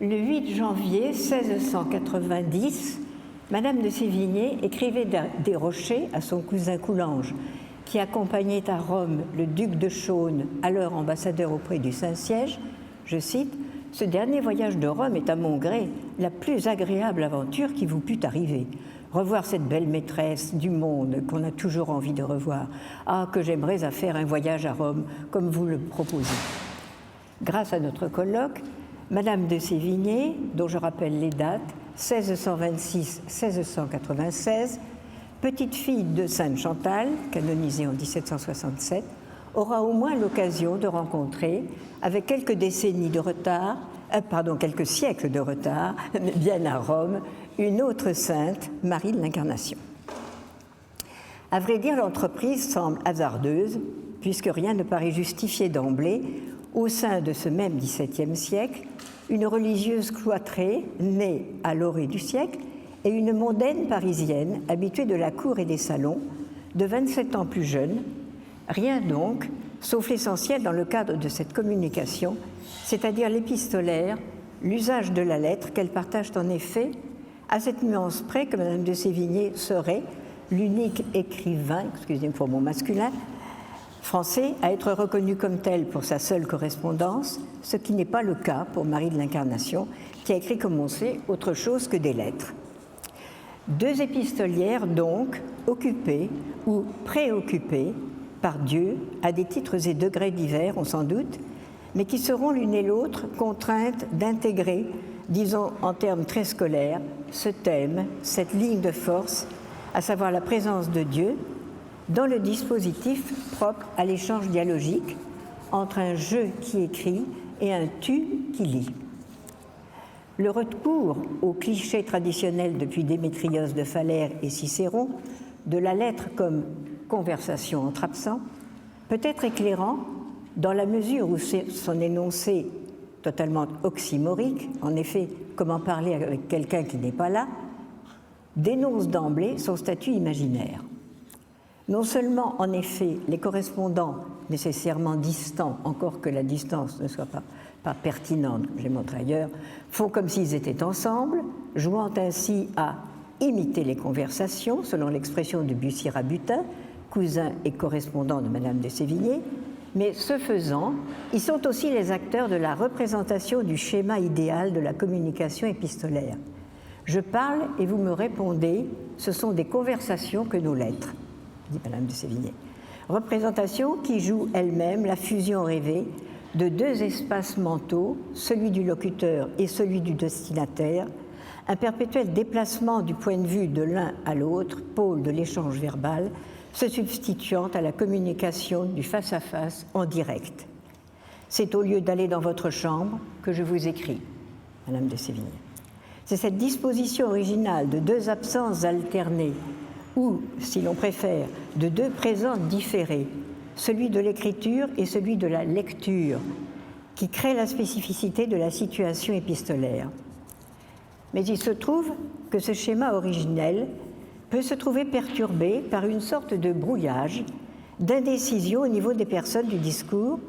Le 8 janvier 1690, Madame de Sévigné écrivait des Rochers à son cousin Coulanges, qui accompagnait à Rome le duc de Chaulnes, alors ambassadeur auprès du Saint-Siège, je cite, « Ce dernier voyage de Rome est à mon gré la plus agréable aventure qui vous pût arriver. Revoir cette belle maîtresse du monde qu'on a toujours envie de revoir. Ah, que j'aimerais à faire un voyage à Rome comme vous le proposez. » Grâce à notre colloque, Madame de Sévigné, dont je rappelle les dates, 1626-1696, petite fille de Sainte Chantal, canonisée en 1767, aura au moins l'occasion de rencontrer, avec quelques décennies de retard, quelques siècles de retard, mais bien à Rome, une autre sainte, Marie de l'Incarnation. À vrai dire, l'entreprise semble hasardeuse, puisque rien ne paraît justifier d'emblée, au sein de ce même XVIIe siècle, une religieuse cloîtrée, née à l'orée du siècle, et une mondaine parisienne, habituée de la cour et des salons, de 27 ans plus jeune. Rien donc, sauf l'essentiel dans le cadre de cette communication, c'est-à-dire l'épistolaire, l'usage de la lettre qu'elle partage en effet, à cette nuance près que Madame de Sévigné serait l'unique écrivain, excusez-moi pour mon masculin, français à être reconnu comme tel pour sa seule correspondance, ce qui n'est pas le cas pour Marie de l'Incarnation, qui a écrit, comme on sait, autre chose que des lettres. Deux épistolières donc, occupées ou préoccupées par Dieu à des titres et degrés divers, on s'en doute, mais qui seront l'une et l'autre contraintes d'intégrer, disons en termes très scolaires, ce thème, cette ligne de force, à savoir la présence de Dieu, dans le dispositif propre à l'échange dialogique entre un je qui écrit et un tu qui lit. Le recours au cliché traditionnel depuis Démétrios de Phalère et Cicéron de la lettre comme conversation entre absents peut être éclairant dans la mesure où son énoncé totalement oxymorique, en effet, comment parler avec quelqu'un qui n'est pas là, dénonce d'emblée son statut imaginaire. Non seulement, en effet, les correspondants nécessairement distants, encore que la distance ne soit pas pertinente, comme je l'ai montré ailleurs, font comme s'ils étaient ensemble, jouant ainsi à imiter les conversations, selon l'expression de Bussy-Rabutin, cousin et correspondant de Madame de Sévigné, mais ce faisant, ils sont aussi les acteurs de la représentation du schéma idéal de la communication épistolaire. Je parle et vous me répondez, ce sont des conversations que nos lettres, dit Madame de Sévigné. Représentation qui joue elle-même la fusion rêvée de deux espaces mentaux, celui du locuteur et celui du destinataire, un perpétuel déplacement du point de vue de l'un à l'autre, pôle de l'échange verbal, se substituant à la communication du face-à-face en direct. C'est au lieu d'aller dans votre chambre que je vous écris, Madame de Sévigné. C'est cette disposition originale de deux absences alternées ou, si l'on préfère, de deux présents différés, celui de l'écriture et celui de la lecture, qui crée la spécificité de la situation épistolaire. Mais il se trouve que ce schéma originel peut se trouver perturbé par une sorte de brouillage, d'indécision au niveau des personnes du discours,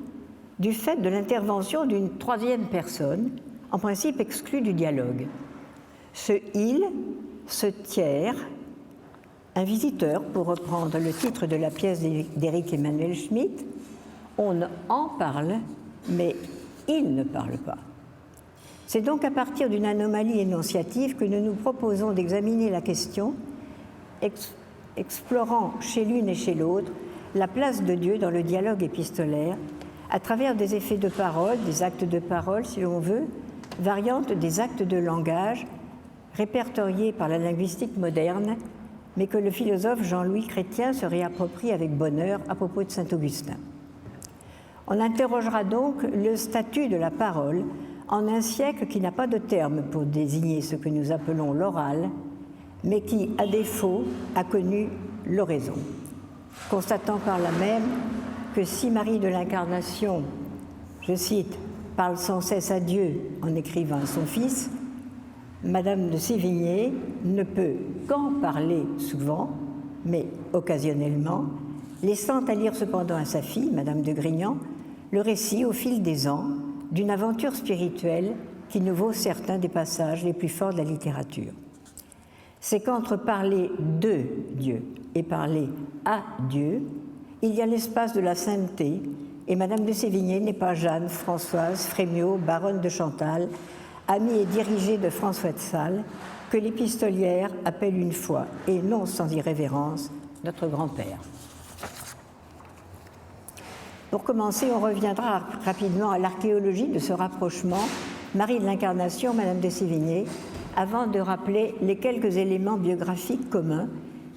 du fait de l'intervention d'une troisième personne, en principe exclue du dialogue. Ce « il », ce tiers, un visiteur, pour reprendre le titre de la pièce d'Éric Emmanuel Schmitt, on en parle, mais il ne parle pas. C'est donc à partir d'une anomalie énonciative que nous nous proposons d'examiner la question, explorant chez l'une et chez l'autre la place de Dieu dans le dialogue épistolaire, à travers des effets de parole, des actes de parole, si l'on veut, variantes des actes de langage, répertoriés par la linguistique moderne, mais que le philosophe Jean-Louis Chrétien se réapproprie avec bonheur à propos de Saint-Augustin. On interrogera donc le statut de la parole en un siècle qui n'a pas de terme pour désigner ce que nous appelons l'oral, mais qui, à défaut, a connu l'oraison. Constatant par là même que si Marie de l'Incarnation, je cite, parle sans cesse à Dieu en écrivant à son fils, Madame de Sévigné ne peut qu'en parler souvent, mais occasionnellement, laissant à lire cependant à sa fille, Madame de Grignan, le récit au fil des ans d'une aventure spirituelle qui nous vaut certains des passages les plus forts de la littérature. C'est qu'entre parler de Dieu et parler à Dieu, il y a l'espace de la sainteté, et Madame de Sévigné n'est pas Jeanne, Françoise, Frémiot, baronne de Chantal, amie et dirigée de François de Sales, que l'épistolière appelle une fois, et non sans irrévérence, notre grand-père. Pour commencer, on reviendra rapidement à l'archéologie de ce rapprochement Marie de l'Incarnation, Madame de Sévigné, avant de rappeler les quelques éléments biographiques communs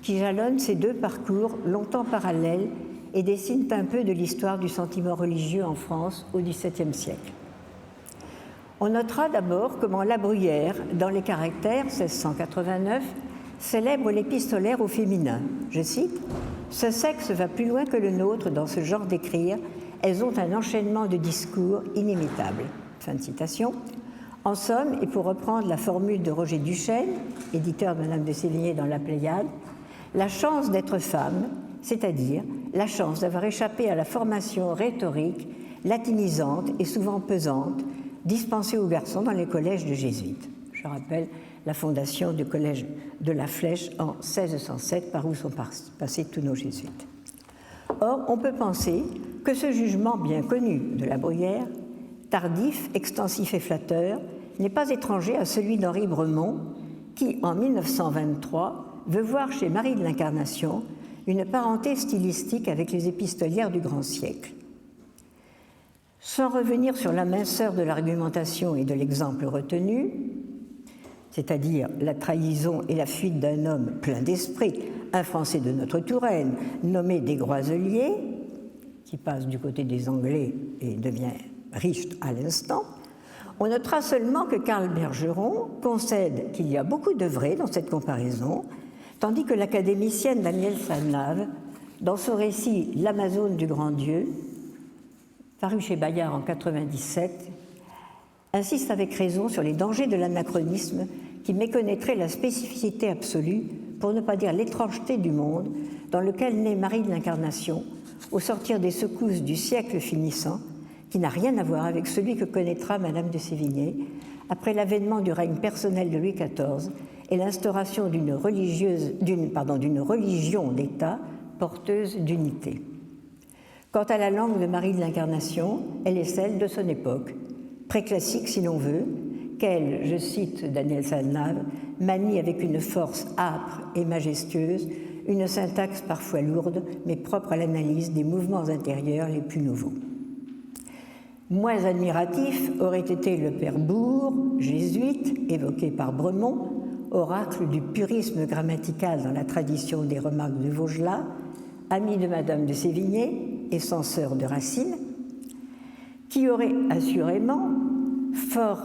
qui jalonnent ces deux parcours longtemps parallèles et dessinent un peu de l'histoire du sentiment religieux en France au XVIIe siècle. On notera d'abord comment La Bruyère, dans les Caractères, 1689, célèbre l'épistolaire au féminin. Je cite : « Ce sexe va plus loin que le nôtre dans ce genre d'écrire, elles ont un enchaînement de discours inimitable. » Fin de citation. En somme, et pour reprendre la formule de Roger Duchesne, éditeur de Madame de Sévigné dans la Pléiade, la chance d'être femme, c'est-à-dire la chance d'avoir échappé à la formation rhétorique, latinisante et souvent pesante, dispensée aux garçons dans les collèges de jésuites. Je rappelle la fondation du collège de la Flèche en 1607, par où sont passés tous nos jésuites. Or, on peut penser que ce jugement bien connu de La Bruyère, tardif, extensif et flatteur, n'est pas étranger à celui d'Henri Bremont, qui, en 1923, veut voir chez Marie de l'Incarnation une parenté stylistique avec les épistolières du grand siècle. Sans revenir sur la minceur de l'argumentation et de l'exemple retenu, c'est-à-dire la trahison et la fuite d'un homme plein d'esprit, un Français de notre Touraine, nommé Desgroiselier, qui passe du côté des Anglais et devient riche à l'instant, on notera seulement que Karl Bergeron concède qu'il y a beaucoup de vrai dans cette comparaison, tandis que l'académicienne Danielle Salnave, dans son récit « L'Amazone du grand Dieu », paru chez Bayard en 1997, insiste avec raison sur les dangers de l'anachronisme qui méconnaîtrait la spécificité absolue, pour ne pas dire l'étrangeté du monde, dans lequel naît Marie de l'Incarnation, au sortir des secousses du siècle finissant, qui n'a rien à voir avec celui que connaîtra Madame de Sévigné après l'avènement du règne personnel de Louis XIV et l'instauration d'une religion d'État porteuse d'unité. Quant à la langue de Marie de l'Incarnation, elle est celle de son époque, préclassique si l'on veut, qu'elle, je cite Danielle Salnave, manie avec une force âpre et majestueuse, une syntaxe parfois lourde, mais propre à l'analyse des mouvements intérieurs les plus nouveaux. Moins admiratif aurait été le père Bourg, jésuite, évoqué par Bremont, oracle du purisme grammatical dans la tradition des remarques de Vaugelas, ami de Madame de Sévigné et censeur de Racine, qui aurait assurément fort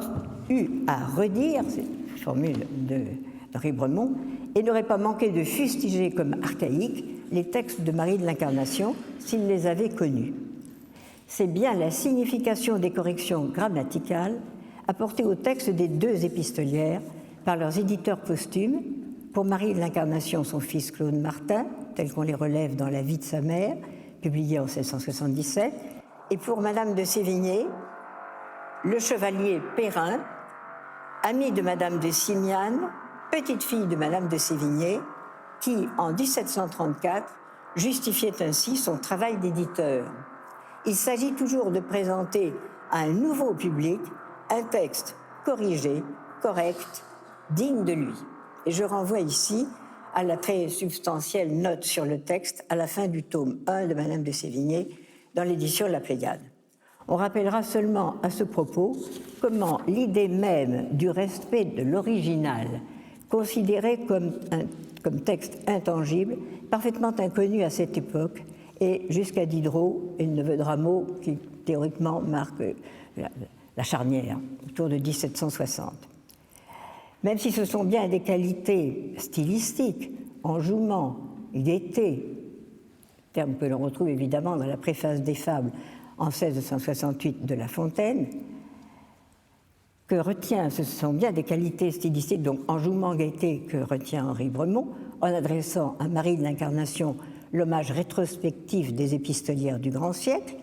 eu à redire, c'est une formule d'Henri Bremont, et n'aurait pas manqué de fustiger comme archaïques les textes de Marie de l'Incarnation s'il les avait connus. C'est bien la signification des corrections grammaticales apportées au texte des deux épistolières par leurs éditeurs posthumes, pour Marie de l'Incarnation, son fils Claude Martin, tel qu'on les relève dans La vie de sa mère, publié en 1677, et pour Madame de Sévigné, le chevalier Perrin, ami de Madame de Simiane, petite-fille de Madame de Sévigné, qui, en 1734, justifiait ainsi son travail d'éditeur. Il s'agit toujours de présenter à un nouveau public un texte corrigé, correct, digne de lui. Et je renvoie ici à la très substantielle note sur le texte à la fin du tome 1 de Madame de Sévigné dans l'édition de la Pléiade. On rappellera seulement à ce propos comment l'idée même du respect de l'original, considéré comme texte intangible, parfaitement inconnu à cette époque, et jusqu'à Diderot et le neveu de Rameau, qui théoriquement marque la charnière, autour de 1760. Même si ce sont bien des qualités stylistiques, enjouement, gaieté, terme que l'on retrouve évidemment dans la préface des Fables en 1668 de La Fontaine, ce sont bien des qualités stylistiques, donc enjouement, gaieté, que retient Henri Bremont, en adressant à Marie de l'Incarnation l'hommage rétrospectif des épistolières du grand siècle.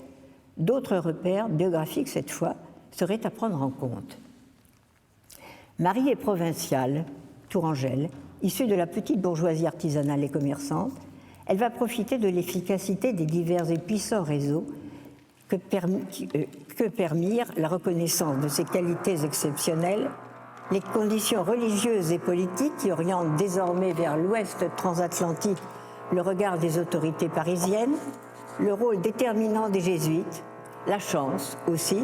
D'autres repères, biographiques cette fois, seraient à prendre en compte. Marie est provinciale, tourangelle, issue de la petite bourgeoisie artisanale et commerçante. Elle va profiter de l'efficacité des divers et puissants réseaux que permirent la reconnaissance de ses qualités exceptionnelles, les conditions religieuses et politiques qui orientent désormais vers l'ouest transatlantique le regard des autorités parisiennes, le rôle déterminant des jésuites, la chance aussi,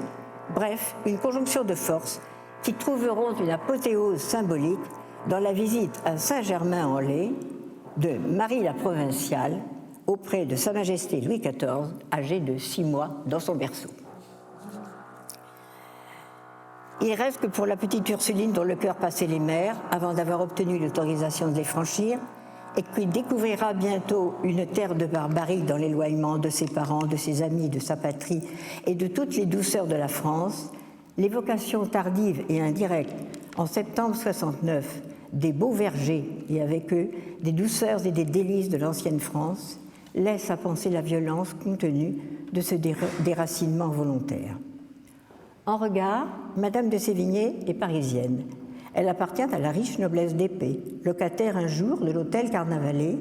bref, une conjonction de forces qui trouveront une apothéose symbolique dans la visite à Saint-Germain-en-Laye de Marie la Provinciale auprès de Sa Majesté Louis XIV, âgé de 6 mois dans son berceau. Il reste que pour la petite Ursuline dont le cœur passait les mers, avant d'avoir obtenu l'autorisation de les franchir, et qui découvrira bientôt une terre de barbarie dans l'éloignement de ses parents, de ses amis, de sa patrie et de toutes les douceurs de la France, l'évocation tardive et indirecte, en septembre 69, des beaux vergers et avec eux des douceurs et des délices de l'ancienne France, laisse à penser la violence contenue de ce déracinement volontaire. En regard, Madame de Sévigné est parisienne. Elle appartient à la riche noblesse d'Épée, locataire un jour de l'hôtel Carnavalet,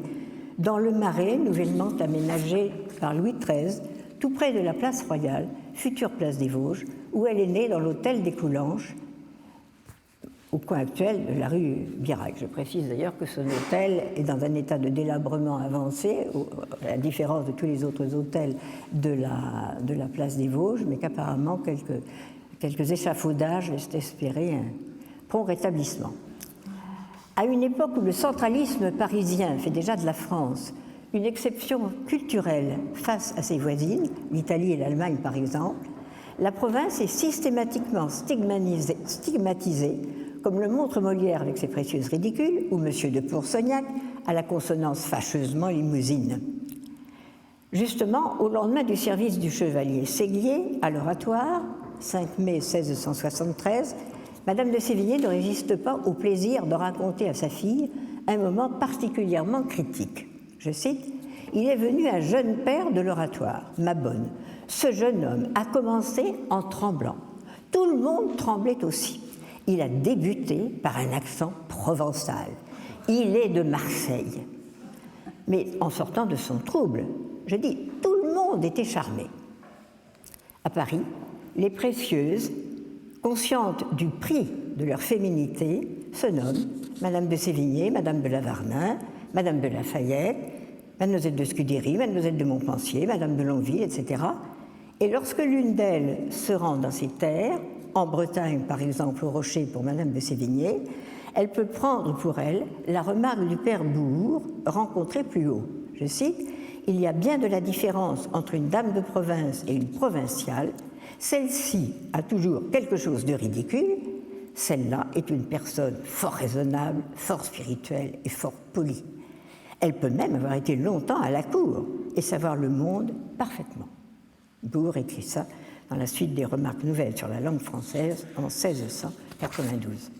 dans le Marais nouvellement aménagé par Louis XIII, tout près de la place Royale, future place des Vosges, où elle est née dans l'hôtel des Coulanges, au coin actuel de la rue Birac. Je précise d'ailleurs que son hôtel est dans un état de délabrement avancé, à la différence de tous les autres hôtels de la place des Vosges, mais qu'apparemment quelques échafaudages laissent espérer un prompt rétablissement. À une époque où le centralisme parisien fait déjà de la France une exception culturelle face à ses voisines, l'Italie et l'Allemagne par exemple, la province est systématiquement stigmatisée, comme le montre Molière avec ses précieuses ridicules, ou M. de Pourceaugnac à la consonance fâcheusement limousine. Justement, au lendemain du service du chevalier Séguier à l'Oratoire, 5 mai 1673, Madame de Sévigné ne résiste pas au plaisir de raconter à sa fille un moment particulièrement critique. Je cite, « Il est venu un jeune père de l'Oratoire, ma bonne. Ce jeune homme a commencé en tremblant. Tout le monde tremblait aussi. Il a débuté par un accent provençal. Il est de Marseille. » Mais en sortant de son trouble, je dis, tout le monde était charmé. À Paris, les précieuses, conscientes du prix de leur féminité, se nomment Madame de Sévigné, Madame de Lavarnin, Madame de Lafayette, Mademoiselle de Scudéry, Mademoiselle de Montpensier, Madame de Longueville, etc. Et lorsque l'une d'elles se rend dans ces terres, en Bretagne par exemple au Rocher pour Madame de Sévigné, elle peut prendre pour elle la remarque du père Bourg, rencontré plus haut. Je cite, « Il y a bien de la différence entre une dame de province et une provinciale. Celle-ci a toujours quelque chose de ridicule. Celle-là est une personne fort raisonnable, fort spirituelle et fort polie. Elle peut même avoir été longtemps à la cour et savoir le monde parfaitement. » Bourg écrit ça dans la suite des remarques nouvelles sur la langue française en 1692.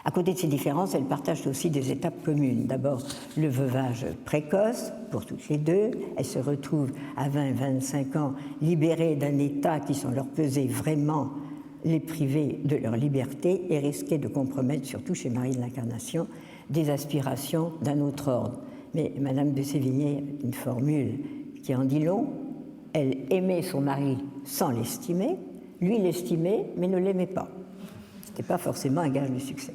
À côté de ces différences, elles partagent aussi des étapes communes. D'abord, le veuvage précoce, pour toutes les deux. Elles se retrouvent à 20-25 ans libérées d'un état qui, sans leur peser vraiment, les privait de leur liberté et risquait de compromettre, surtout chez Marie de l'Incarnation, des aspirations d'un autre ordre. Mais Madame de Sévigné, une formule qui en dit long, elle aimait son mari sans l'estimer, lui l'estimait mais ne l'aimait pas. Ce n'était pas forcément un gage de succès.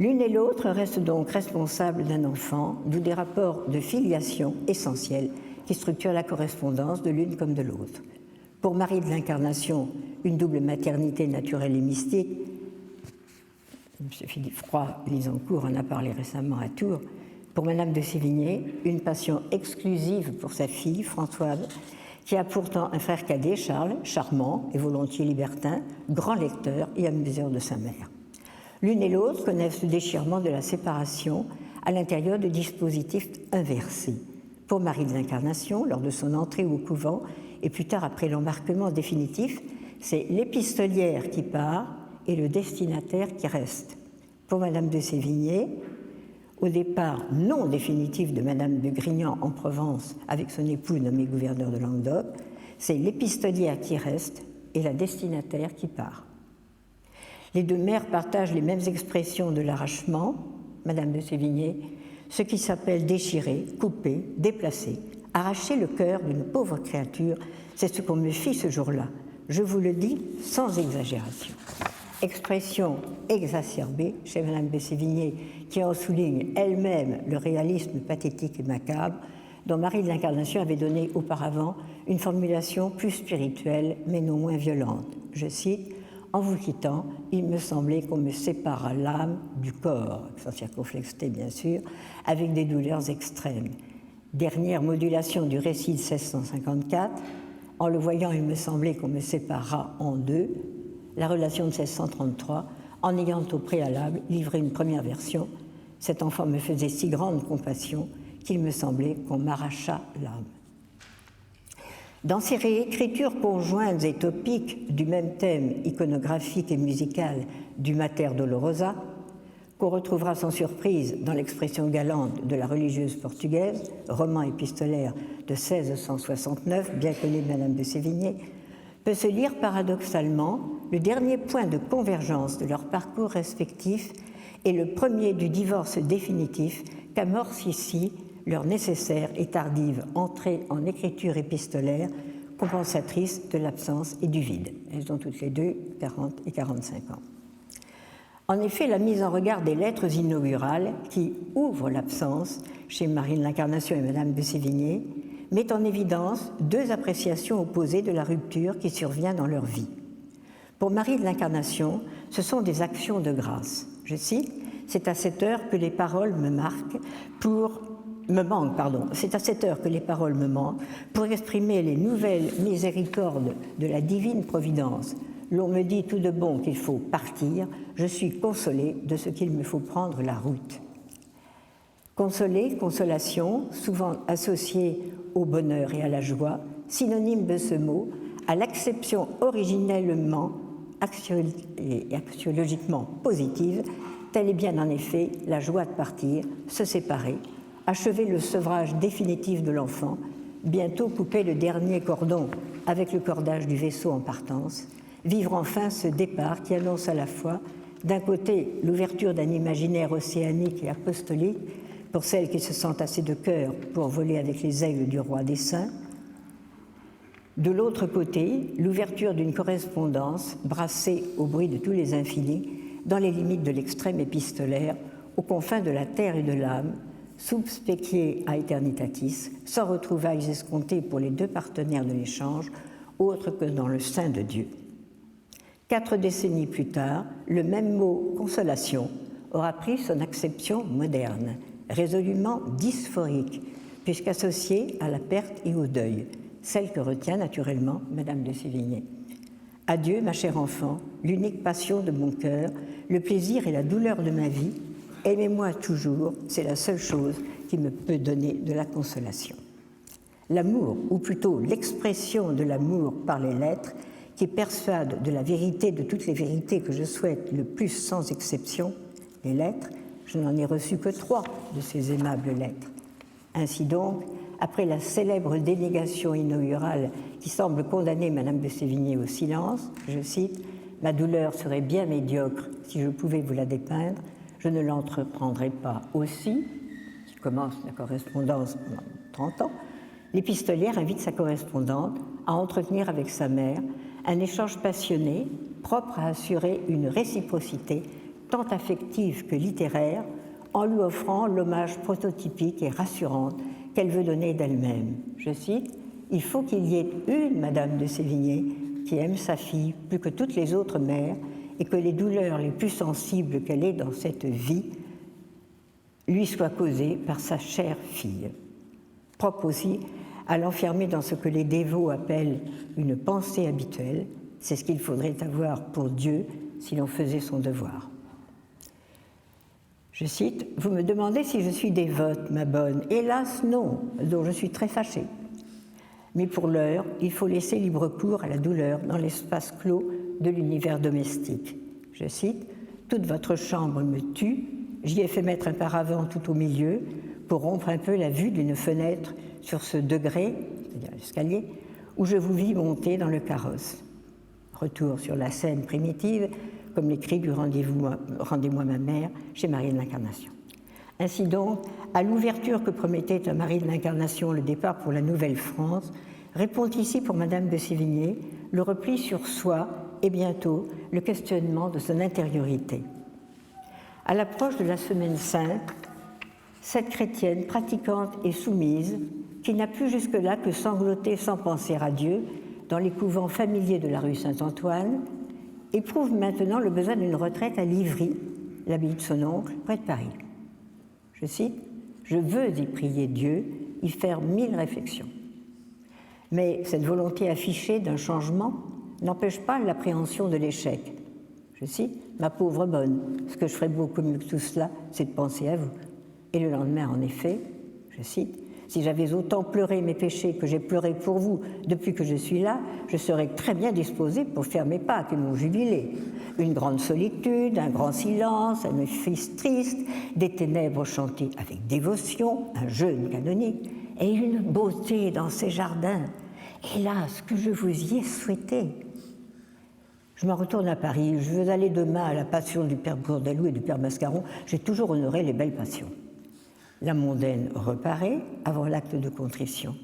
L'une et l'autre restent donc responsables d'un enfant, d'où des rapports de filiation essentiels qui structurent la correspondance de l'une comme de l'autre. Pour Marie de l'Incarnation, une double maternité naturelle et mystique. M. Philippe Froid-Lisancourt en a parlé récemment à Tours. Pour Madame de Sévigné, une passion exclusive pour sa fille, Françoise, qui a pourtant un frère cadet, Charles, charmant et volontiers libertin, grand lecteur et amuseur de sa mère. L'une et l'autre connaissent le déchirement de la séparation à l'intérieur de dispositifs inversés. Pour Marie de l'Incarnation, lors de son entrée au couvent, et plus tard après l'embarquement définitif, c'est l'épistolière qui part et le destinataire qui reste. Pour Madame de Sévigné, au départ non définitif de Madame de Grignan en Provence avec son époux nommé gouverneur de Languedoc, c'est l'épistolière qui reste et la destinataire qui part. Les deux mères partagent les mêmes expressions de l'arrachement, Madame de Sévigné, ce qui s'appelle déchirer, couper, déplacer, arracher le cœur d'une pauvre créature, c'est ce qu'on me fit ce jour-là. Je vous le dis sans exagération. Expression exacerbée chez Madame de Sévigné, qui en souligne elle-même le réalisme pathétique et macabre, dont Marie de l'Incarnation avait donné auparavant une formulation plus spirituelle, mais non moins violente. Je cite, « En vous quittant, il me semblait qu'on me sépara l'âme du corps », sans circonflexité bien sûr, avec des douleurs extrêmes. Dernière modulation du récit de 1654, « En le voyant, il me semblait qu'on me sépara en deux », la relation de 1633, en ayant au préalable livré une première version. Cet enfant me faisait si grande compassion qu'il me semblait qu'on m'arracha l'âme. Dans ces réécritures conjointes et topiques du même thème iconographique et musical du Mater Dolorosa, qu'on retrouvera sans surprise dans l'expression galante de la religieuse portugaise, roman épistolaire de 1669, bien connu de Madame de Sévigné, peut se lire paradoxalement le dernier point de convergence de leurs parcours respectifs et le premier du divorce définitif qu'amorce ici leur nécessaire et tardive entrée en écriture épistolaire compensatrice de l'absence et du vide. Elles ont toutes les deux 40 et 45 ans. En effet, la mise en regard des lettres inaugurales qui ouvrent l'absence chez Marie de l'Incarnation et Madame de Sévigné met en évidence deux appréciations opposées de la rupture qui survient dans leur vie. Pour Marie de l'Incarnation, ce sont des actions de grâce. Je cite, « C'est à cette heure que les paroles me manquent pour exprimer les nouvelles miséricordes de la divine providence. L'on me dit tout de bon qu'il faut partir, je suis consolée de ce qu'il me faut prendre la route. » Consoler, consolation, souvent associée au bonheur et à la joie, synonyme de ce mot, à l'acception originellement et axiologiquement positive, telle est bien en effet la joie de partir, se séparer, achever le sevrage définitif de l'enfant, bientôt couper le dernier cordon avec le cordage du vaisseau en partance, vivre enfin ce départ qui annonce à la fois, d'un côté, l'ouverture d'un imaginaire océanique et apostolique pour celles qui se sentent assez de cœur pour voler avec les aigles du roi des saints, de l'autre côté, l'ouverture d'une correspondance brassée au bruit de tous les infinis, dans les limites de l'extrême épistolaire, aux confins de la terre et de l'âme, sub specie aeternitatis, sans retrouvailles escomptées pour les deux partenaires de l'échange, autre que dans le sein de Dieu. 4 décennies plus tard, le même mot « consolation » aura pris son acception moderne, résolument dysphorique, puisqu'associée à la perte et au deuil, celle que retient naturellement Madame de Sévigné. Adieu, ma chère enfant, l'unique passion de mon cœur, le plaisir et la douleur de ma vie, aimez-moi toujours, c'est la seule chose qui me peut donner de la consolation. L'amour, ou plutôt l'expression de l'amour par les lettres, qui persuade de la vérité de toutes les vérités que je souhaite le plus sans exception, les lettres, je n'en ai reçu que 3 de ces aimables lettres. Ainsi donc, après la célèbre dénégation inaugurale qui semble condamner Madame de Sévigné au silence, je cite, « Ma douleur serait bien médiocre si je pouvais vous la dépeindre, je ne l'entreprendrai pas aussi », qui commence la correspondance pendant 30 ans, l'épistolière invite sa correspondante à entretenir avec sa mère un échange passionné, propre à assurer une réciprocité tant affective que littéraire, en lui offrant l'hommage prototypique et rassurant qu'elle veut donner d'elle-même. Je cite, « Il faut qu'il y ait une Madame de Sévigné qui aime sa fille plus que toutes les autres mères et que les douleurs les plus sensibles qu'elle ait dans cette vie lui soient causées par sa chère fille. » Propre aussi à l'enfermer dans ce que les dévots appellent une pensée habituelle, c'est ce qu'il faudrait avoir pour Dieu si l'on faisait son devoir. Je cite, « Vous me demandez si je suis dévote, ma bonne. Hélas, non, dont je suis très fâchée. Mais pour l'heure, il faut laisser libre cours à la douleur dans l'espace clos de l'univers domestique. » Je cite, « Toute votre chambre me tue, j'y ai fait mettre un paravent tout au milieu pour rompre un peu la vue d'une fenêtre sur ce degré, c'est-à-dire l'escalier, où je vous vis monter dans le carrosse. » Retour sur la scène primitive, comme l'écrit du Rendez-moi ma mère chez Marie de l'Incarnation. Ainsi donc, à l'ouverture que promettait à Marie de l'Incarnation le départ pour la Nouvelle-France, répond ici pour Madame de Sévigné le repli sur soi et bientôt le questionnement de son intériorité. À l'approche de la Semaine Sainte, cette chrétienne pratiquante et soumise, qui n'a pu jusque-là que sangloter sans penser à Dieu dans les couvents familiers de la rue Saint-Antoine, éprouve maintenant le besoin d'une retraite à Livry, l'abbaye de son oncle, près de Paris. Je cite, « Je veux y prier Dieu, y faire 1000 réflexions. » Mais cette volonté affichée d'un changement n'empêche pas l'appréhension de l'échec. Je cite, « Ma pauvre bonne, ce que je ferais beaucoup mieux que tout cela, c'est de penser à vous. » Et le lendemain, en effet, je cite, « Si j'avais autant pleuré mes péchés que j'ai pleuré pour vous depuis que je suis là, je serais très bien disposée pour faire mes Pâques et mon jubilé. Une grande solitude, un grand silence, un office triste, des ténèbres chantées avec dévotion, un jeûne canonique, et une beauté dans ces jardins. Hélas, que je vous y ai souhaité. Je m'en retourne à Paris, je veux aller demain à la passion du père Bourdelou et du père Mascaron, j'ai toujours honoré les belles passions. La mondaine reparaît avant l'acte de contrition.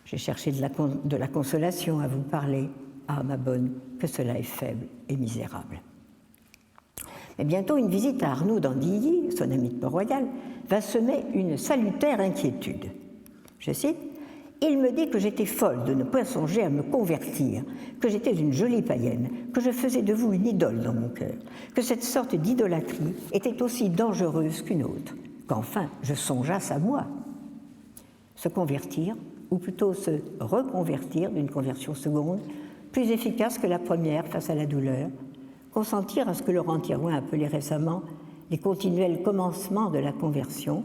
J'ai cherché de la consolation à vous parler. Ah, ma bonne, que cela est faible et misérable. Mais bientôt, une visite à Arnaud d'Andilly, son ami de Port-Royal, va semer une salutaire inquiétude. Je cite, « Il me dit que j'étais folle de ne pas songer à me convertir, que j'étais une jolie païenne, que je faisais de vous une idole dans mon cœur, que cette sorte d'idolâtrie était aussi dangereuse qu'une autre, qu'enfin je songeasse à moi. » Se convertir, ou plutôt se reconvertir d'une conversion seconde, plus efficace que la première face à la douleur, consentir à ce que Laurent Thirouin appelait récemment les continuels commencements de la conversion,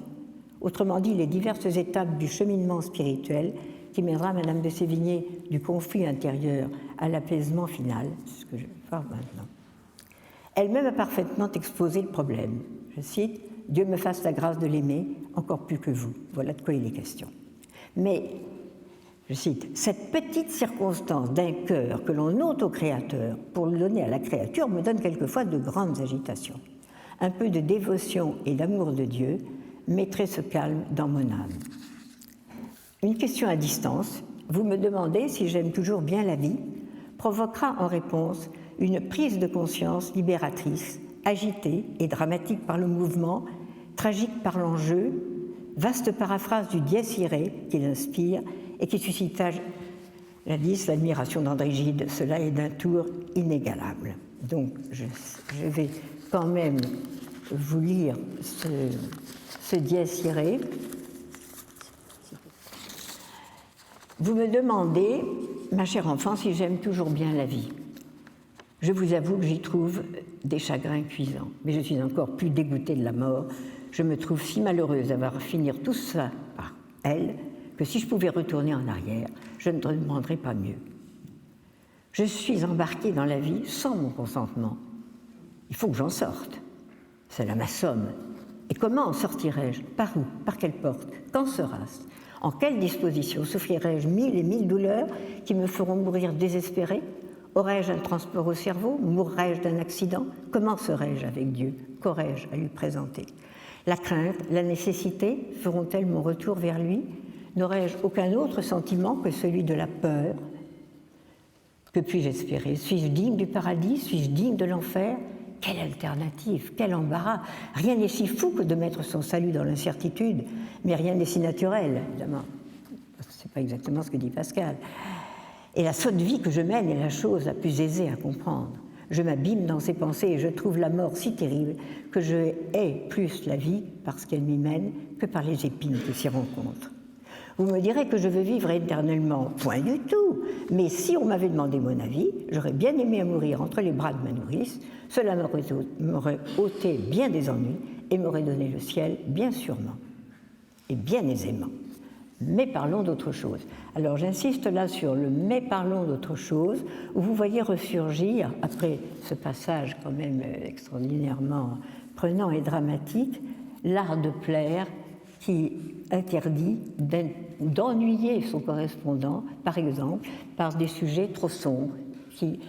autrement dit les diverses étapes du cheminement spirituel qui mènera Madame de Sévigné du conflit intérieur à l'apaisement final, c'est ce que je vais voir maintenant. Elle-même a parfaitement exposé le problème. Je cite, « Dieu me fasse la grâce de l'aimer encore plus que vous. » Voilà de quoi il est question. Mais, je cite, « Cette petite circonstance d'un cœur que l'on ôte au Créateur pour le donner à la créature me donne quelquefois de grandes agitations. Un peu de dévotion et d'amour de Dieu mettrait ce calme dans mon âme. » Une question à distance, vous me demandez si j'aime toujours bien la vie, provoquera en réponse une prise de conscience libératrice, agitée et dramatique par le mouvement, tragique par l'enjeu, vaste paraphrase du Dies Irae qu'il inspire et qui suscita jadis l'admiration d'André Gide. Cela est d'un tour inégalable. Donc je vais quand même vous lire ce Dies Irae. Vous me demandez, ma chère enfant, si j'aime toujours bien la vie. Je vous avoue que j'y trouve des chagrins cuisants, mais je suis encore plus dégoûtée de la mort. Je me trouve si malheureuse d'avoir à finir tout ça par elle que si je pouvais retourner en arrière, je ne demanderais pas mieux. Je suis embarquée dans la vie sans mon consentement. Il faut que j'en sorte. C'est là ma somme. Et comment en sortirai-je? Par où? Par quelle porte? Quand sera-ce? En quelle disposition? Souffrirai-je 1000 et 1000 douleurs qui me feront mourir désespérée? Aurais-je un transport au cerveau? Mourrais-je d'un accident? Comment serais-je avec Dieu? Qu'aurais-je à lui présenter? La crainte, la nécessité feront-elles mon retour vers lui? N'aurais-je aucun autre sentiment que celui de la peur? Que puis-je espérer? Suis-je digne du paradis? Suis-je digne de l'enfer? Quelle alternative? Quel embarras? Rien n'est si fou que de mettre son salut dans l'incertitude, mais rien n'est si naturel, évidemment. Parce que ce n'est pas exactement ce que dit Pascal. Et la sotte vie que je mène est la chose la plus aisée à comprendre. Je m'abîme dans ses pensées et je trouve la mort si terrible que je hais plus la vie parce qu'elle m'y mène que par les épines qui s'y rencontrent. Vous me direz que je veux vivre éternellement. Point du tout. Mais si on m'avait demandé mon avis, j'aurais bien aimé à mourir entre les bras de ma nourrice. Cela m'aurait ôté bien des ennuis et m'aurait donné le ciel bien sûrement et bien aisément. Mais parlons d'autre chose. Alors j'insiste là sur le « mais parlons d'autre chose » où vous voyez ressurgir, après ce passage quand même extraordinairement prenant et dramatique, l'art de plaire qui interdit d'ennuyer son correspondant, par exemple, par des sujets trop sombres qui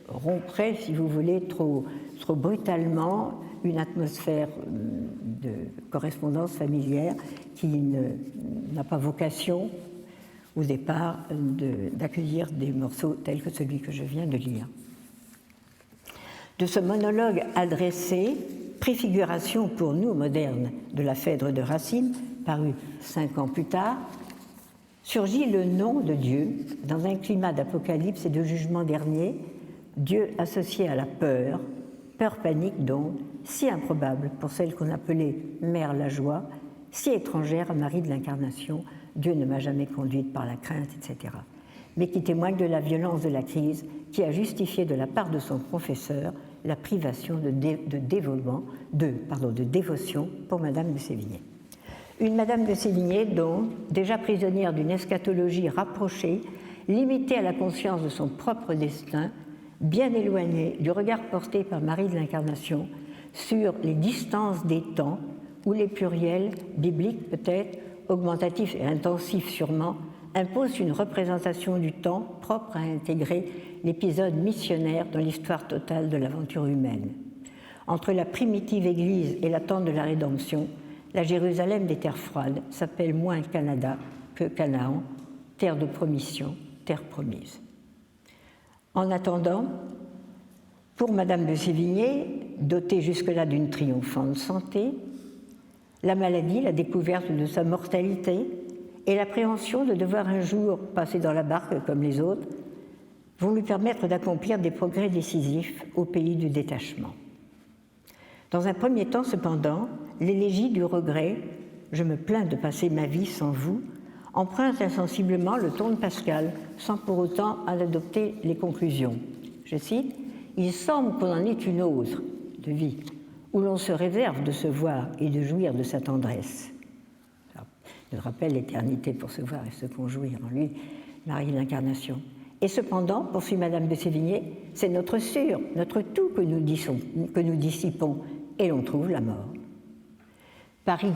romprait, si vous voulez, trop brutalement une atmosphère de correspondance familière qui n'a pas vocation, au départ, d'accueillir des morceaux tels que celui que je viens de lire. De ce monologue adressé, préfiguration pour nous modernes de la Phèdre de Racine, paru 5 ans plus tard, surgit le nom de Dieu dans un climat d'apocalypse et de jugement dernier, Dieu associé à la peur panique donc, si improbable pour celle qu'on appelait Mère la joie, si étrangère à Marie de l'Incarnation, Dieu ne m'a jamais conduite par la crainte, etc., mais qui témoigne de la violence de la crise qui a justifié de la part de son confesseur la privation de dévotion pour Madame de Sévigné. Une Madame de Sévigné, donc, déjà prisonnière d'une eschatologie rapprochée, limitée à la conscience de son propre destin, bien éloignée du regard porté par Marie de l'Incarnation sur les distances des temps, où les pluriels, bibliques peut-être, augmentatifs et intensifs sûrement, imposent une représentation du temps propre à intégrer l'épisode missionnaire dans l'histoire totale de l'aventure humaine. Entre la primitive Église et l'attente de la rédemption, la Jérusalem des terres froides s'appelle moins Canada que Canaan, terre de promission, terre promise. En attendant, pour Madame de Sévigné, dotée jusque-là d'une triomphante santé, la maladie, la découverte de sa mortalité et l'appréhension de devoir un jour passer dans la barque comme les autres vont lui permettre d'accomplir des progrès décisifs au pays du détachement. Dans un premier temps, cependant, l'élégie du regret « Je me plains de passer ma vie sans vous » emprunte insensiblement le ton de Pascal, sans pour autant en adopter les conclusions. Je cite « Il semble qu'on en ait une autre de vie, où l'on se réserve de se voir et de jouir de sa tendresse. » Il rappelle l'éternité pour se voir et se conjouir en lui, Marie de l'Incarnation. Et cependant, poursuit Madame de Sévigné, c'est notre sûr, notre tout que nous dissipons, et l'on trouve la mort. Paris,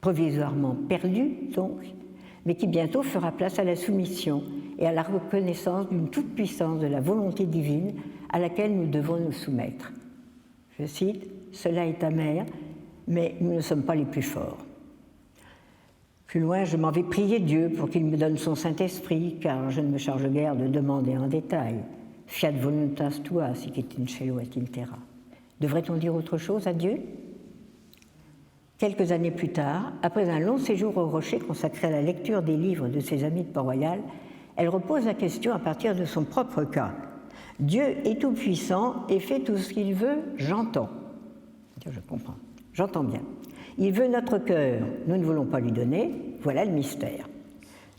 provisoirement perdu donc, mais qui bientôt fera place à la soumission et à la reconnaissance d'une toute-puissance de la volonté divine à laquelle nous devons nous soumettre. Je cite, « Cela est amer, mais nous ne sommes pas les plus forts. » Plus loin, je m'en vais prier Dieu pour qu'il me donne son Saint-Esprit, car je ne me charge guère de demander en détail. Fiat voluntas tua, sic et in cielo et in terra. Devrait-on dire autre chose à Dieu ? Quelques années plus tard, après un long séjour au Rocher consacré à la lecture des livres de ses amis de Port-Royal, elle repose la question à partir de son propre cas. Dieu est tout-puissant et fait tout ce qu'il veut, j'entends. Je comprends, j'entends bien. Il veut notre cœur, nous ne voulons pas lui donner, voilà le mystère.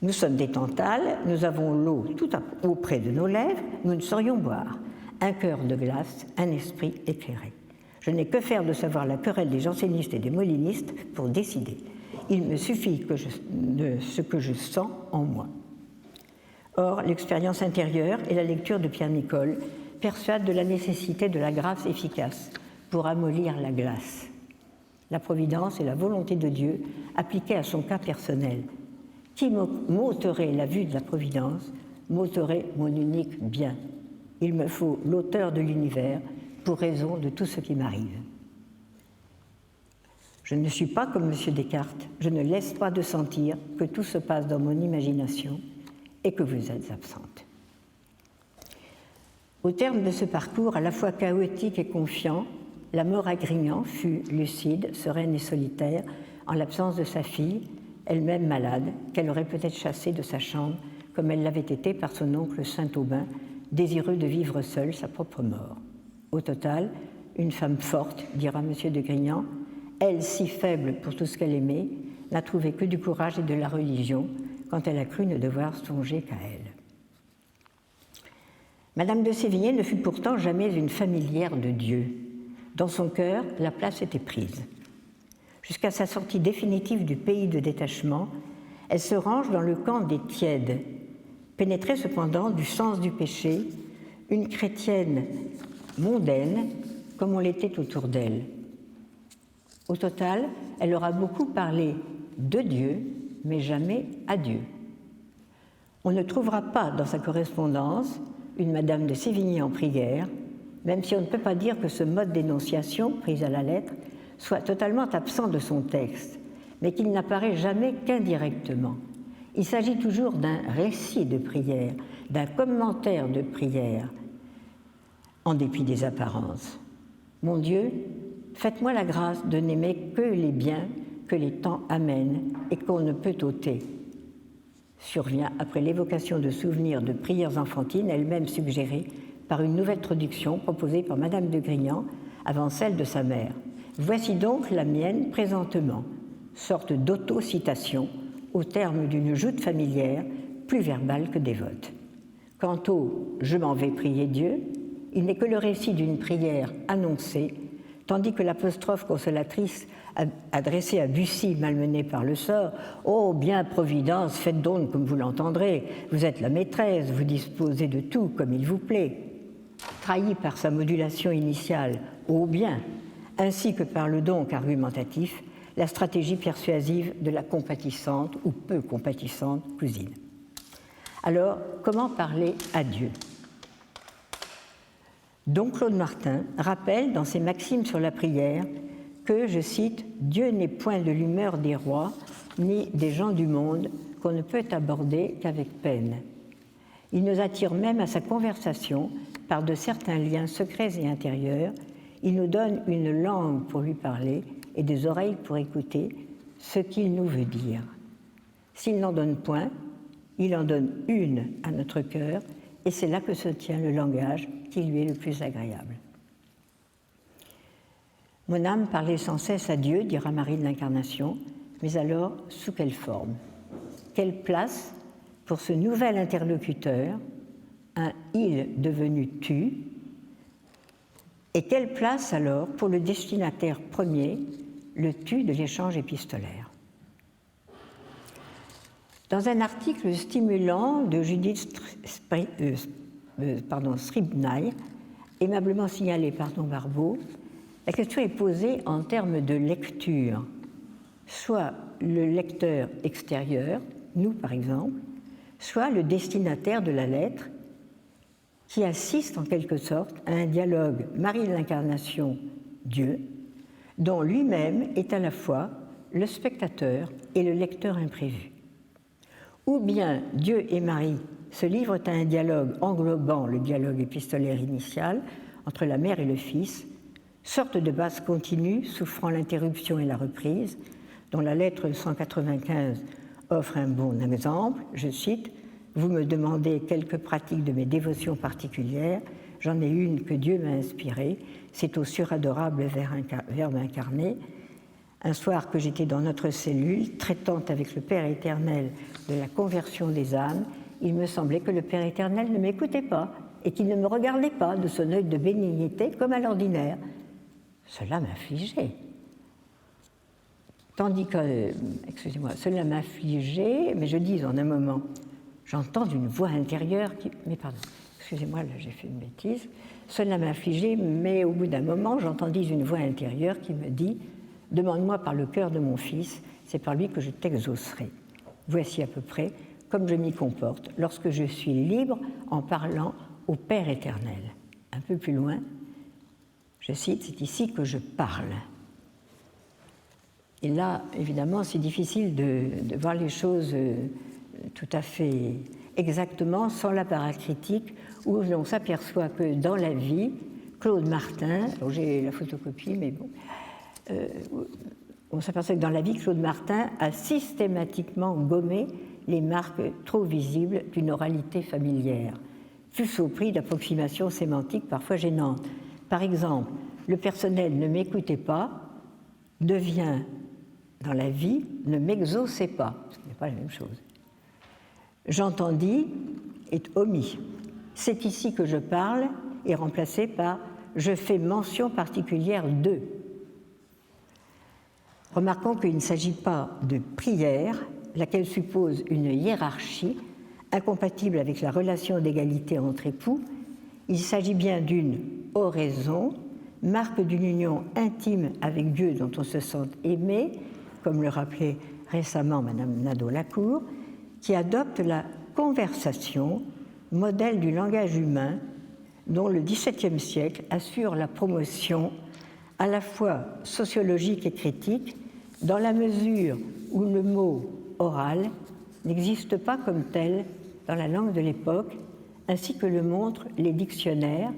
Nous sommes des tantales, nous avons l'eau tout auprès de nos lèvres, nous ne saurions boire. Un cœur de glace, un esprit éclairé. Je n'ai que faire de savoir la querelle des jansénistes et des molinistes pour décider. Il me suffit de ce que je sens en moi. Or, l'expérience intérieure et la lecture de Pierre Nicole persuadent de la nécessité de la grâce efficace pour amollir la glace. La providence et la volonté de Dieu appliquées à son cas personnel. Qui m'ôterait la vue de la providence, m'ôterait mon unique bien. Il me faut l'auteur de l'univers pour raison de tout ce qui m'arrive. Je ne suis pas comme M. Descartes, je ne laisse pas de sentir que tout se passe dans mon imagination et que vous êtes absente. Au terme de ce parcours à la fois chaotique et confiant, la mort à Grignan fut lucide, sereine et solitaire, en l'absence de sa fille, elle-même malade, qu'elle aurait peut-être chassée de sa chambre, comme elle l'avait été par son oncle Saint-Aubin, désireux de vivre seul sa propre mort. Au total, une femme forte, dira M. de Grignan, elle si faible pour tout ce qu'elle aimait, n'a trouvé que du courage et de la religion quand elle a cru ne devoir songer qu'à elle. Madame de Sévigné ne fut pourtant jamais une familière de Dieu. Dans son cœur, la place était prise. Jusqu'à sa sortie définitive du pays de détachement, elle se range dans le camp des tièdes, pénétrée cependant du sens du péché, une chrétienne mondaine comme on l'était autour d'elle. Au total, elle aura beaucoup parlé de Dieu, mais jamais à Dieu. On ne trouvera pas dans sa correspondance une Madame de Sévigné en prière, même si on ne peut pas dire que ce mode d'énonciation, pris à la lettre, soit totalement absent de son texte, mais qu'il n'apparaît jamais qu'indirectement. Il s'agit toujours d'un récit de prière, d'un commentaire de prière, en dépit des apparences. Mon Dieu, faites-moi la grâce de n'aimer que les biens que les temps amènent et qu'on ne peut ôter. Survient après l'évocation de souvenirs de prières enfantines, elle-même suggérée par une nouvelle traduction proposée par Madame de Grignan avant celle de sa mère. Voici donc la mienne présentement, sorte d'auto-citation au terme d'une joute familière plus verbale que dévote. Quant au « je m'en vais prier Dieu », il n'est que le récit d'une prière annoncée, tandis que l'apostrophe consolatrice adressée à Bussy, malmenée par le sort, « Oh, bien Providence, faites donc comme vous l'entendrez, vous êtes la maîtresse, vous disposez de tout comme il vous plaît », trahi par sa modulation initiale « Oh, bien », ainsi que par le donc argumentatif, la stratégie persuasive de la compatissante ou peu compatissante cousine. Alors, comment parler à Dieu ? Don Claude Martin rappelle dans ses maximes sur la prière que, je cite, « Dieu n'est point de l'humeur des rois, ni des gens du monde, qu'on ne peut aborder qu'avec peine. Il nous attire même à sa conversation par de certains liens secrets et intérieurs. Il nous donne une langue pour lui parler et des oreilles pour écouter ce qu'il nous veut dire. S'il n'en donne point, il en donne une à notre cœur, et c'est là que se tient le langage qui lui est le plus agréable. Mon âme parlait sans cesse à Dieu, dira Marie de l'Incarnation, mais alors sous quelle forme ? Quelle place pour ce nouvel interlocuteur, un « il » devenu « tu », et quelle place alors pour le destinataire premier, le « tu » de l'échange épistolaire ? Dans un article stimulant de Judith Scribnay, aimablement signalé par Don Barbeau, la question est posée en termes de lecture, soit le lecteur extérieur, nous par exemple, soit le destinataire de la lettre, qui assiste en quelque sorte à un dialogue Marie de l'Incarnation-Dieu, dont lui-même est à la fois le spectateur et le lecteur imprévu. Ou bien Dieu et Marie se livrent à un dialogue englobant le dialogue épistolaire initial entre la mère et le fils, sorte de base continue souffrant l'interruption et la reprise, dont la lettre 195 offre un bon exemple, je cite, « Vous me demandez quelques pratiques de mes dévotions particulières, j'en ai une que Dieu m'a inspirée, c'est au suradorable Verbe incarné. Un soir que j'étais dans notre cellule, traitant avec le Père éternel de la conversion des âmes, il me semblait que le Père éternel ne m'écoutait pas et qu'il ne me regardait pas de son œil de bénignité comme à l'ordinaire. Cela m'affligeait. Tandis que, cela m'affligeait, mais je dis en un moment, j'entends une voix intérieure qui... Mais pardon, excusez-moi, là j'ai fait une bêtise. Cela m'affligeait, mais au bout d'un moment, j'entendis une voix intérieure qui me dit « Demande-moi par le cœur de mon fils, c'est par lui que je t'exaucerai. » Voici à peu près comme je m'y comporte lorsque je suis libre en parlant au Père éternel. Un peu plus loin, je cite, « C'est ici que je parle. » Et là, évidemment, c'est difficile de voir les choses tout à fait exactement sans la paracritique où l'on s'aperçoit que dans la vie, Claude Martin, alors j'ai la photocopie, mais bon, on s'aperçoit que dans la vie, Claude Martin a systématiquement gommé les marques trop visibles d'une oralité familière, fût-ce au prix d'approximations sémantiques parfois gênantes. Par exemple, le personnel ne m'écoutait pas devient dans la vie ne m'exauçait pas, ce n'est pas la même chose. J'entendis est omis. C'est ici que je parle est remplacé par je fais mention particulière de. Remarquons qu'il ne s'agit pas de prière, laquelle suppose une hiérarchie incompatible avec la relation d'égalité entre époux. Il s'agit bien d'une oraison, marque d'une union intime avec Dieu dont on se sent aimé, comme le rappelait récemment Madame Nadeau-Lacour, qui adopte la conversation modèle du langage humain dont le XVIIe siècle assure la promotion à la fois sociologique et critique, dans la mesure où le mot oral n'existe pas comme tel dans la langue de l'époque, ainsi que le montrent les dictionnaires.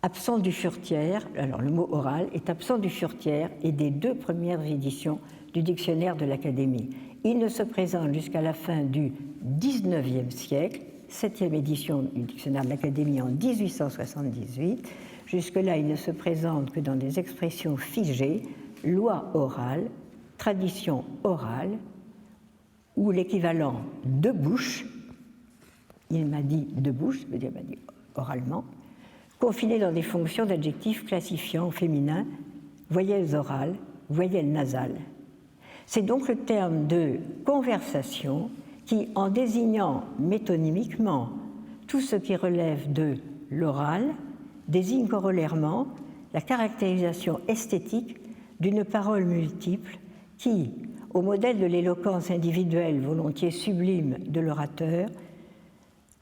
Absent du Furetière, alors le mot oral est absent du Furetière et des 2 premières éditions du dictionnaire de l'Académie. Il ne se présente jusqu'à la fin du XIXe siècle, 7e édition du dictionnaire de l'Académie en 1878. Jusque-là, il ne se présente que dans des expressions figées, loi orale, tradition orale, ou l'équivalent de bouche, il m'a dit de bouche, ça veut dire il m'a dit oralement, confiné dans des fonctions d'adjectifs classifiants au féminin, voyelles orales, voyelles nasales. C'est donc le terme de conversation qui, en désignant métonymiquement tout ce qui relève de l'oral, désigne corollairement la caractérisation esthétique d'une parole multiple qui, au modèle de l'éloquence individuelle volontiers sublime de l'orateur,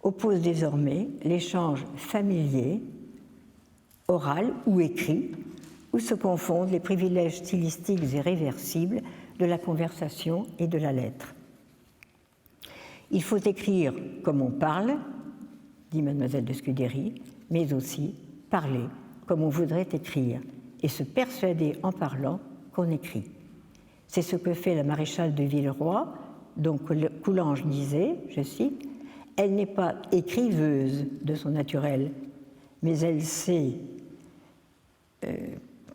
oppose désormais l'échange familier, oral ou écrit, où se confondent les privilèges stylistiques et réversibles de la conversation et de la lettre. Il faut écrire comme on parle, dit mademoiselle de Scudéry, mais aussi parler comme on voudrait écrire et se persuader en parlant qu'on écrit. C'est ce que fait la maréchale de Villeroy, dont Coulanges disait, je cite, « Elle n'est pas écriveuse de son naturel, mais elle sait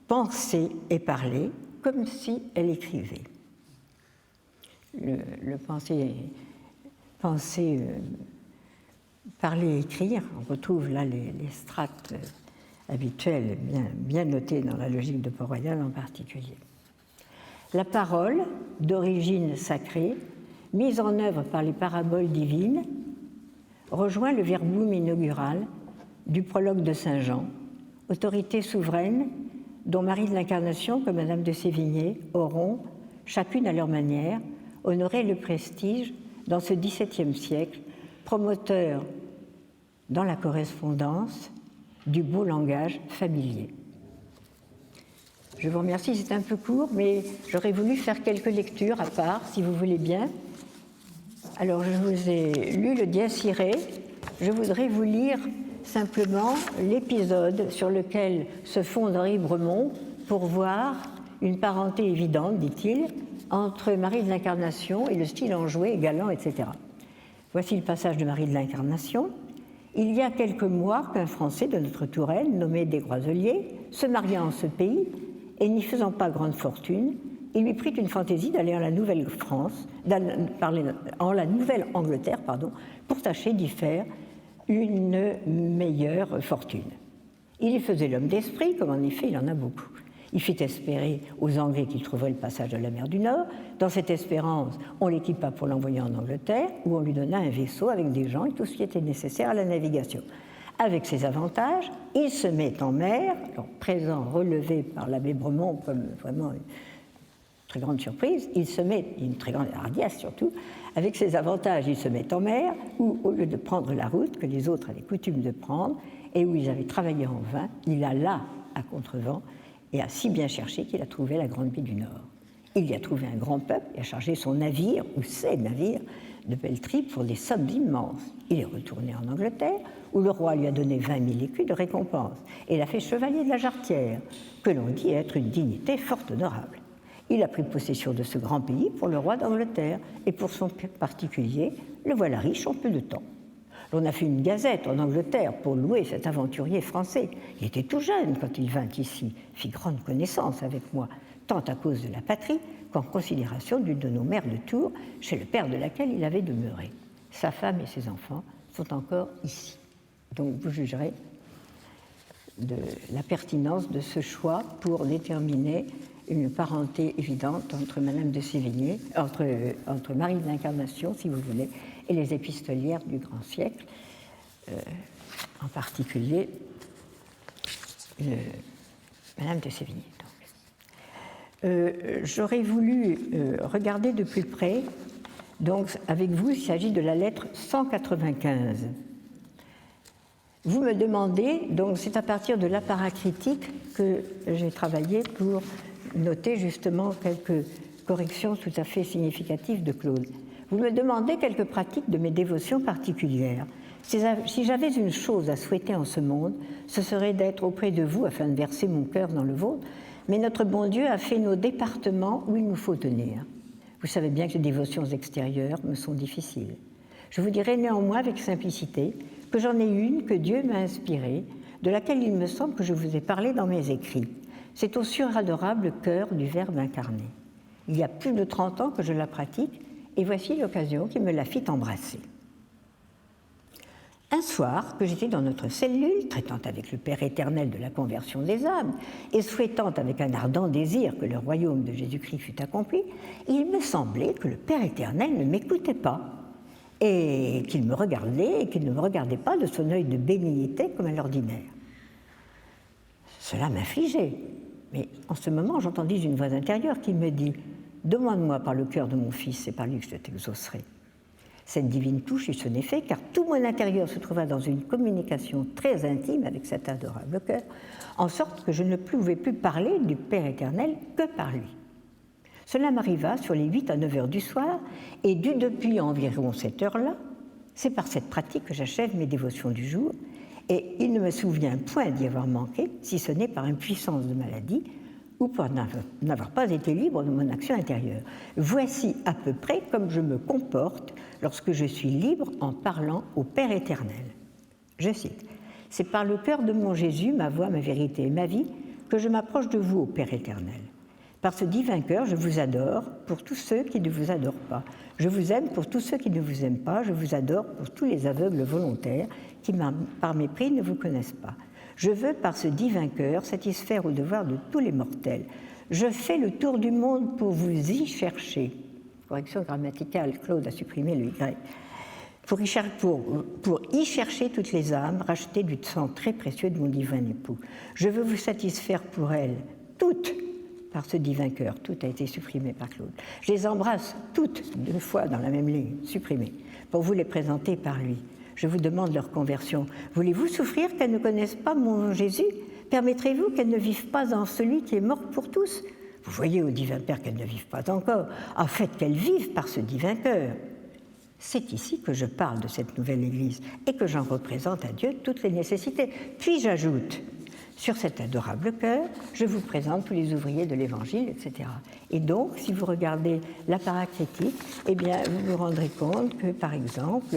penser et parler comme si elle écrivait. » Le penser, parler et écrire, on retrouve là les strates habituelles, bien notées dans la logique de Port-Royal en particulier. La parole, d'origine sacrée, mise en œuvre par les paraboles divines, rejoint le verbum inaugural du prologue de Saint Jean, autorité souveraine dont Marie de l'Incarnation comme Madame de Sévigné auront, chacune à leur manière, honoré le prestige dans ce XVIIe siècle, promoteur dans la correspondance du beau langage familier. Je vous remercie, c'est un peu court, mais j'aurais voulu faire quelques lectures à part, si vous voulez bien. Alors, je vous ai lu le Dies Irae. Je voudrais vous lire simplement l'épisode sur lequel se fonde Henri Bremont pour voir une parenté évidente, dit-il, entre Marie de l'Incarnation et le style enjoué, galant, etc. Voici le passage de Marie de l'Incarnation. Il y a quelques mois qu'un Français de notre Touraine, nommé Desgroiseliers, se maria en ce pays et n'y faisant pas grande fortune, il lui prit une fantaisie d'aller en la Nouvelle-France, en la Nouvelle-Angleterre, pour tâcher d'y faire une meilleure fortune. Il y faisait l'homme d'esprit, comme en effet il en a beaucoup. Il fit espérer aux Anglais qu'il trouverait le passage de la mer du Nord. Dans cette espérance, on l'équipa pour l'envoyer en Angleterre, où on lui donna un vaisseau avec des gens et tout ce qui était nécessaire à la navigation. Avec ces avantages, il se met en mer, alors présent relevé par l'abbé Bremont comme vraiment une très grande surprise, il se met, une très grande hardiesse surtout, avec ses avantages, il se met en mer, où au lieu de prendre la route que les autres avaient coutume de prendre, et où ils avaient travaillé en vain, il alla à contrevent, et a si bien cherché qu'il a trouvé la Grande Baie du Nord. Il y a trouvé un grand peuple et a chargé son navire, ou ses navires, de pelleteries pour des sommes immenses. Il est retourné en Angleterre, où le roi lui a donné 20 000 écus de récompense, et l'a fait chevalier de la Jarretière, que l'on dit être une dignité fort honorable. Il a pris possession de ce grand pays pour le roi d'Angleterre, et pour son particulier, le voilà riche en peu de temps. On a fait une gazette en Angleterre pour louer cet aventurier français. Il était tout jeune quand il vint ici, fit grande connaissance avec moi, tant à cause de la patrie qu'en considération d'une de nos mères de Tours, chez le père de laquelle il avait demeuré. Sa femme et ses enfants sont encore ici. Donc vous jugerez de la pertinence de ce choix pour déterminer une parenté évidente entre Madame de Sévigné, entre Marie de l'Incarnation, si vous voulez, et les épistolières du grand siècle, en particulier Madame de Sévigné. J'aurais voulu regarder de plus près Donc, avec vous, il s'agit de la lettre 195. Vous me demandez, donc c'est à partir de l'apparat critique que j'ai travaillé pour noter justement quelques corrections tout à fait significatives de Claude. Vous me demandez quelques pratiques de mes dévotions particulières. Si j'avais une chose à souhaiter en ce monde, ce serait d'être auprès de vous afin de verser mon cœur dans le vôtre, mais notre bon Dieu a fait nos départements où il nous faut tenir. Vous savez bien que les dévotions extérieures me sont difficiles. Je vous dirai néanmoins avec simplicité que j'en ai une que Dieu m'a inspirée, de laquelle il me semble que je vous ai parlé dans mes écrits. C'est au suradorable cœur du Verbe incarné. Il y a plus de 30 ans que je la pratique, et voici l'occasion qui me la fit embrasser. Un soir, que j'étais dans notre cellule, traitant avec le Père éternel de la conversion des âmes, et souhaitant avec un ardent désir que le royaume de Jésus-Christ fût accompli, il me semblait que le Père éternel ne m'écoutait pas, et qu'il me regardait, et qu'il ne me regardait pas de son œil de bénignité comme à l'ordinaire. Cela m'affligeait, mais en ce moment, j'entendis une voix intérieure qui me dit « Demande-moi par le cœur de mon Fils, c'est par lui que je t'exaucerai. » Cette divine touche eut son effet, car tout mon intérieur se trouva dans une communication très intime avec cet adorable cœur, en sorte que je ne pouvais plus parler du Père éternel que par lui. Cela m'arriva sur les 8 à 9 heures du soir, et dû depuis environ cette heure-là, c'est par cette pratique que j'achève mes dévotions du jour, et il ne me souvient point d'y avoir manqué, si ce n'est par une puissance de maladie, ou pour n'avoir pas été libre de mon action intérieure. Voici à peu près comme je me comporte lorsque je suis libre en parlant au Père éternel. Je cite, « C'est par le cœur de mon Jésus, ma voix, ma vérité et ma vie, que je m'approche de vous, ô Père éternel. Par ce divin cœur, je vous adore pour tous ceux qui ne vous adorent pas. Je vous aime pour tous ceux qui ne vous aiment pas. Je vous adore pour tous les aveugles volontaires qui, par mépris, ne vous connaissent pas. Je veux, par ce divin cœur, satisfaire aux devoirs de tous les mortels. Je fais le tour du monde pour vous y chercher. » Correction grammaticale, Claude a supprimé le Y. Pour y chercher toutes les âmes rachetées du sang très précieux de mon divin époux. Je veux vous satisfaire pour elles, toutes, par ce divin cœur. Tout a été supprimé par Claude. Je les embrasse toutes, 2 fois dans la même ligne, supprimées, pour vous les présenter par lui. Je vous demande leur conversion. Voulez-vous souffrir qu'elles ne connaissent pas mon Jésus? Permettrez-vous qu'elles ne vivent pas en celui qui est mort pour tous? Vous voyez au divin Père qu'elles ne vivent pas encore. En fait, qu'elles vivent par ce divin cœur. C'est ici que je parle de cette nouvelle Église et que j'en représente à Dieu toutes les nécessités. Puis j'ajoute, sur cet adorable cœur, je vous présente tous les ouvriers de l'Évangile, etc. Et donc, si vous regardez l'apparat critique, eh bien, vous vous rendrez compte que, par exemple,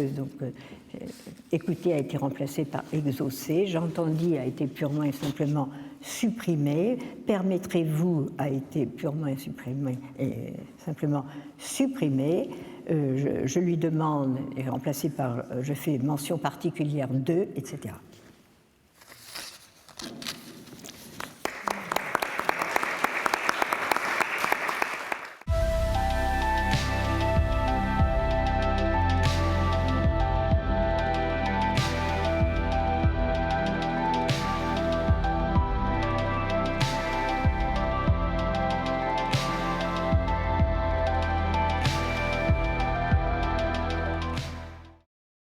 écouter a été remplacé par exaucer, j'entendis a été purement et simplement supprimé, permettrez-vous a été purement et simplement supprimé, je lui demande est remplacé par je fais mention particulière de, etc.